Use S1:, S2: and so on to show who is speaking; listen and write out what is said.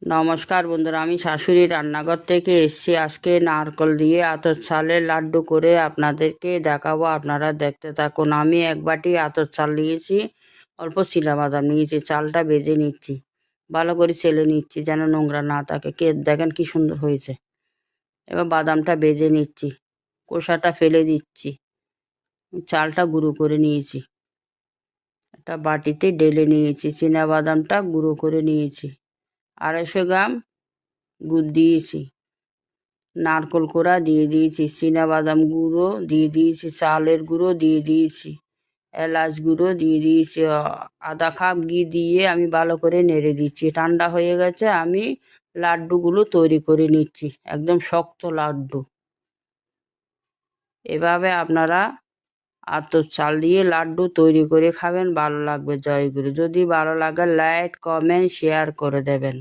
S1: নমস্কার বন্ধুরা, আমি শাশুড়ি রান্নাঘর থেকে এসেছি। আজকে নারকেল দিয়ে আতপ চালের লাড্ডু করে আপনাদেরকে দেখাবো। আপনারা দেখতে থাকুন। আমি এক বাটি আতপ চাল নিয়েছি, অল্প চিনাবাদাম নিয়েছি। চালটা ভেজে নিচ্ছি, ভালো করে চেলে নিচ্ছি যেন নোংরা না থাকে। দেখেন কি সুন্দর হয়েছে। এবার বাদামটা ভেজে নিচ্ছি, খোসাটা ফেলে দিচ্ছি। চালটা গুঁড়ো করে নিয়েছি, একটা বাটিতে ঢেলে নিয়েছি। চিনাবাদামটা গুঁড়ো করে নিয়েছি, 250 গ্রাম গুড় দিয়েছি, নারকেল কোড়া দিয়ে দিয়েছি, চিনাবাদাম গুঁড়ো দিয়ে দিয়েছি, চালের গুঁড়ো দিয়ে দিয়েছি, এলাচ গুঁড়ো দিয়ে দিয়েছি, আধা কাপ ঘি দিয়ে আমি ভালো করে নেড়ে দিচ্ছি। ঠান্ডা হয়ে গেছে, আমি লাড্ডুগুলো তৈরি করে নিচ্ছি, একদম শক্ত লাড্ডু। এভাবে আপনারা আতপ চাল দিয়ে লাড্ডু তৈরি করে খাবেন, ভালো লাগবে। জয়গুরু। যদি ভালো লাগে লাইক কমেন্ট শেয়ার করে দেবেন।